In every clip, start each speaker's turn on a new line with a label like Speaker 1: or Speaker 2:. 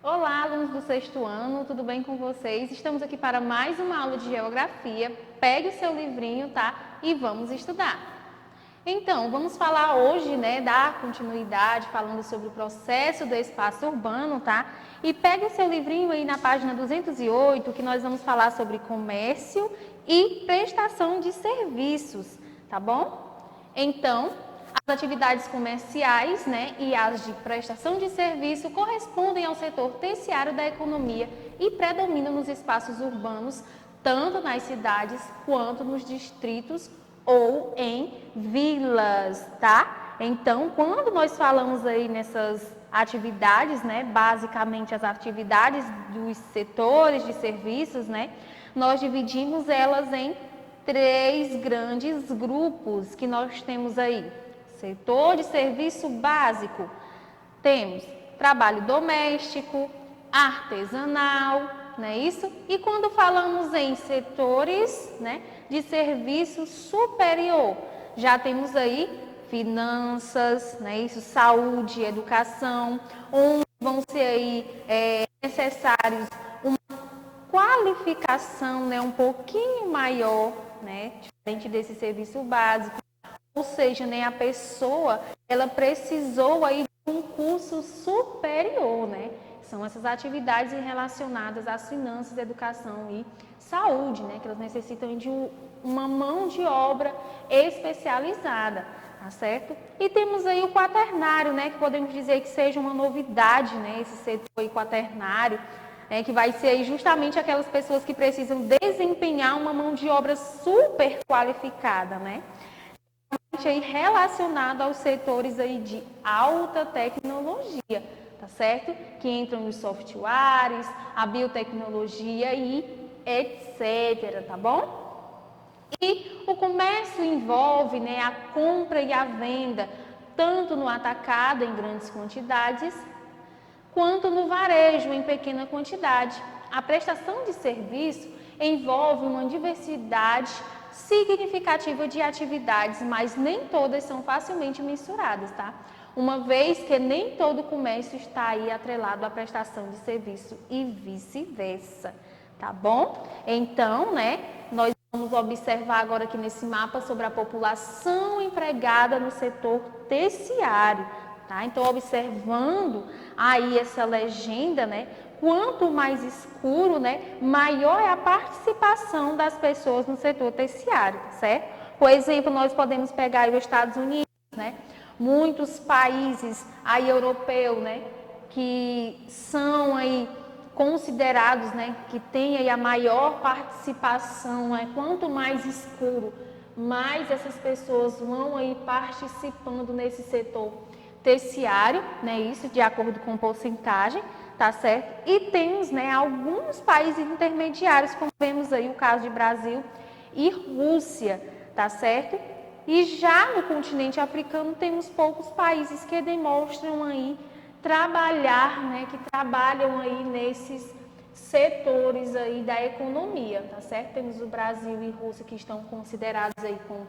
Speaker 1: Olá, alunos do sexto ano, tudo bem com vocês? Estamos aqui para mais uma aula de geografia. Pegue o seu livrinho, tá? E vamos estudar. Então, vamos falar hoje, dar continuidade, falando sobre o processo do espaço urbano, tá? E pegue o seu livrinho aí na página 208, que nós vamos falar sobre comércio e prestação de serviços, tá bom? Então, as atividades comerciais, e as de prestação de serviço correspondem ao setor terciário da economia e predominam nos espaços urbanos, tanto nas cidades quanto nos distritos ou em vilas, tá? Então, quando nós falamos aí nessas atividades, basicamente as atividades dos setores de serviços, nós dividimos elas em três grandes grupos que nós temos aí. Setor de serviço básico, temos trabalho doméstico, artesanal, não é isso? E quando falamos em setores, de serviço superior, já temos aí finanças, isso? Saúde, educação, onde vão ser aí necessários uma qualificação, um pouquinho maior, diferente desse serviço básico. Ou seja, a pessoa, ela precisou aí de um curso superior, São essas atividades relacionadas às finanças, educação e saúde, que elas necessitam de uma mão de obra especializada, tá certo? E temos aí o quaternário, que podemos dizer que seja uma novidade, esse setor aí quaternário, que vai ser aí justamente aquelas pessoas que precisam desempenhar uma mão de obra super qualificada, aí relacionado aos setores aí de alta tecnologia, tá certo? Que entram os softwares, a biotecnologia e etc, tá bom? E o comércio envolve, a compra e a venda, tanto no atacado em grandes quantidades, quanto no varejo em pequena quantidade. A prestação de serviço envolve uma diversidade significativa de atividades, mas nem todas são facilmente mensuradas, tá? Uma vez que nem todo comércio está aí atrelado à prestação de serviço e vice-versa, tá bom? Então, nós vamos observar agora aqui nesse mapa sobre a população empregada no setor terciário, tá? Então, observando aí essa legenda, quanto mais escuro, maior é a participação das pessoas no setor terciário, certo? Por exemplo, nós podemos pegar os Estados Unidos, muitos países aí europeus, que são aí considerados, que tem aí a maior participação, quanto mais escuro, mais essas pessoas vão aí participando nesse setor terciário, isso de acordo com porcentagem, tá certo? E temos, alguns países intermediários, como vemos aí o caso de Brasil e Rússia, tá certo? E já no continente africano temos poucos países que demonstram aí trabalhar, que trabalham aí nesses setores aí da economia, tá certo? Temos o Brasil e Rússia que estão considerados aí como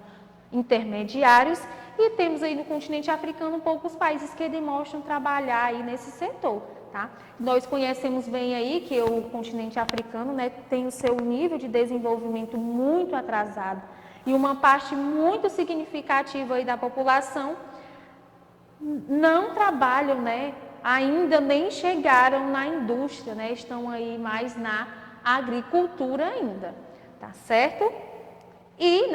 Speaker 1: intermediários e temos aí no continente africano poucos países que demonstram trabalhar aí nesse setor, tá? Nós conhecemos bem aí que o continente africano, tem o seu nível de desenvolvimento muito atrasado e uma parte muito significativa aí da população não trabalham, ainda nem chegaram na indústria, estão aí mais na agricultura ainda, tá certo? E,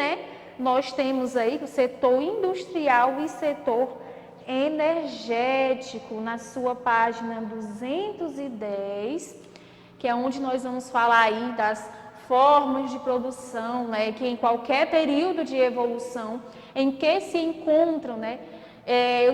Speaker 1: nós temos aí o setor industrial e setor energético na sua página 210, que é onde nós vamos falar aí das formas de produção, que em qualquer período de evolução em que se encontram,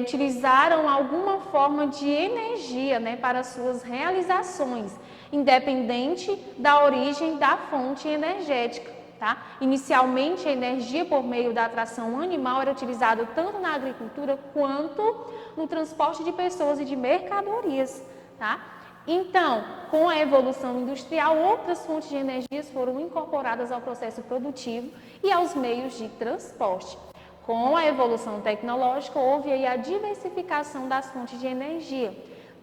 Speaker 1: utilizaram alguma forma de energia, para suas realizações, independente da origem da fonte energética. Tá? Inicialmente, a energia por meio da atração animal era utilizada tanto na agricultura quanto no transporte de pessoas e de mercadorias. Tá? Então, com a evolução industrial, outras fontes de energias foram incorporadas ao processo produtivo e aos meios de transporte. Com a evolução tecnológica, houve aí a diversificação das fontes de energia,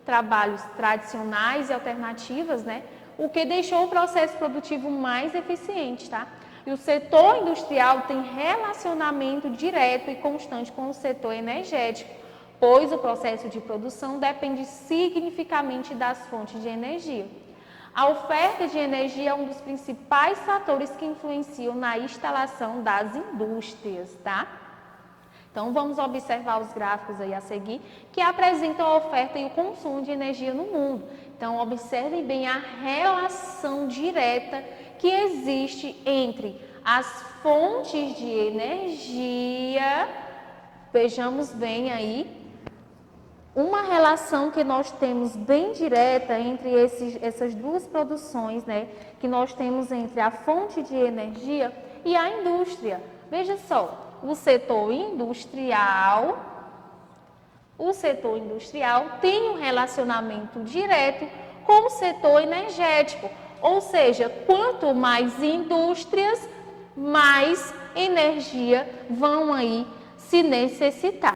Speaker 1: trabalhos tradicionais e alternativas, né? O que deixou o processo produtivo mais eficiente, tá? E o setor industrial tem relacionamento direto e constante com o setor energético, pois o processo de produção depende significativamente das fontes de energia. A oferta de energia é um dos principais fatores que influenciam na instalação das indústrias, tá? Então, vamos observar os gráficos aí a seguir, que apresentam a oferta e o consumo de energia no mundo. Então, observem bem a relação direta que existe entre as fontes de energia. Vejamos bem aí, uma relação que nós temos bem direta entre essas duas produções, né? Que nós temos entre a fonte de energia e a indústria. Veja só. O setor industrial tem um relacionamento direto com o setor energético, ou seja, quanto mais indústrias, mais energia vão aí se necessitar,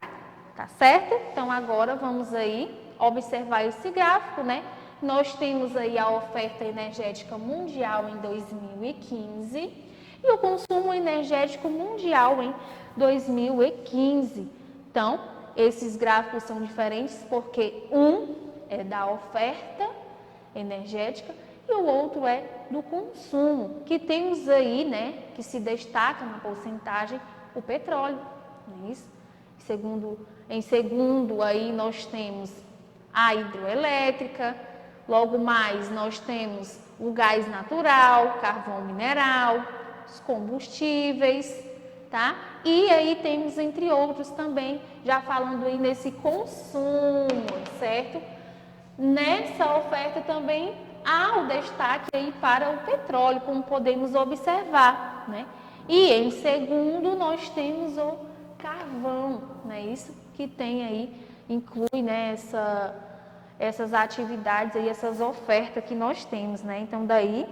Speaker 1: tá certo? Então agora vamos aí observar esse gráfico, né? Nós temos aí a oferta energética mundial em 2015 e o consumo energético mundial em 2015. Então, esses gráficos são diferentes porque um é da oferta energética e o outro é do consumo, que temos aí, né, que se destaca na porcentagem, o petróleo, não é isso? Em segundo, aí nós temos a hidroelétrica, logo mais nós temos o gás natural, carvão mineral, os combustíveis, tá? E aí temos, entre outros também, já falando aí nesse consumo, certo? Nessa oferta também há o destaque aí para o petróleo, como podemos observar, né? E em segundo nós temos o carvão, né? Isso que tem aí, inclui, né, essas atividades aí, essas ofertas que nós temos, né? Então daí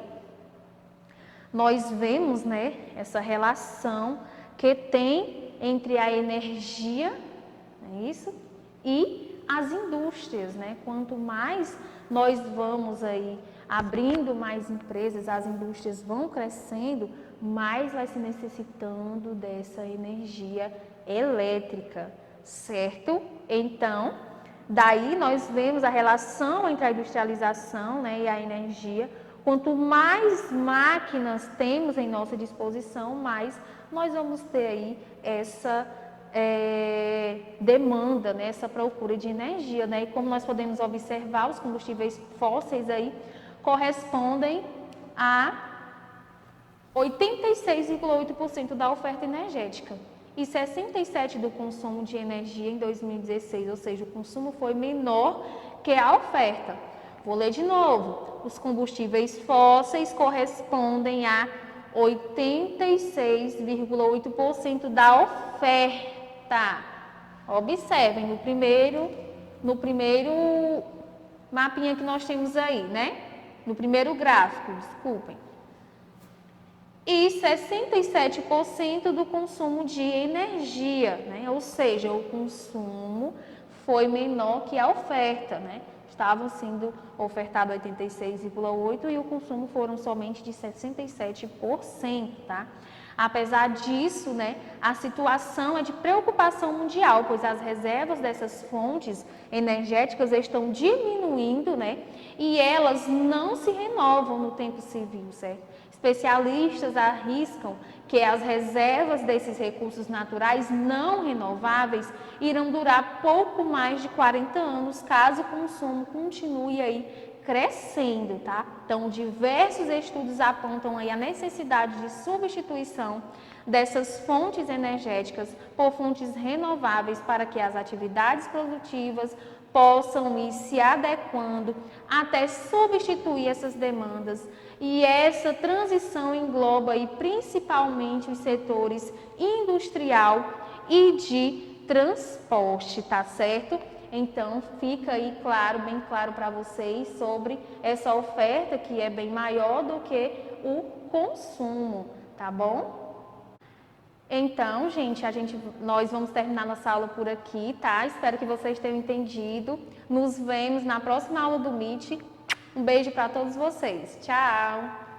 Speaker 1: nós vemos, né, essa relação que tem entre a energia, é isso, e as indústrias, né? Quanto mais nós vamos aí abrindo mais empresas, as indústrias vão crescendo, mais vai se necessitando dessa energia elétrica, certo? Então, daí nós vemos a relação entre a industrialização, né, e a energia. Quanto mais máquinas temos em nossa disposição, mais nós vamos ter aí essa demanda, né, essa procura de energia, né? E como nós podemos observar, os combustíveis fósseis aí correspondem a 86,8% da oferta energética e 67% do consumo de energia em 2016, ou seja, o consumo foi menor que a oferta. Vou ler de novo. Os combustíveis fósseis correspondem a 86,8% da oferta. Observem no primeiro mapinha que nós temos aí, né? No primeiro gráfico, desculpem. E 67% do consumo de energia, né? Ou seja, o consumo foi menor que a oferta, né? Estavam sendo ofertado 86,8% e o consumo foram somente de 67%, tá? Apesar disso, né, a situação é de preocupação mundial, pois as reservas dessas fontes energéticas estão diminuindo, né? E elas não se renovam no tempo civil, certo? Especialistas arriscam que as reservas desses recursos naturais não renováveis irão durar pouco mais de 40 anos, caso o consumo continue aí crescendo, tá? Então, diversos estudos apontam aí a necessidade de substituição dessas fontes energéticas por fontes renováveis para que as atividades produtivas possam ir se adequando até substituir essas demandas. E essa transição engloba aí principalmente os setores industrial e de transporte, tá certo? Então, fica aí claro, bem claro para vocês sobre essa oferta que é bem maior do que o consumo, tá bom? Então, gente, nós vamos terminar nossa aula por aqui, tá? Espero que vocês tenham entendido. Nos vemos na próxima aula do Meet. Um beijo para todos vocês. Tchau!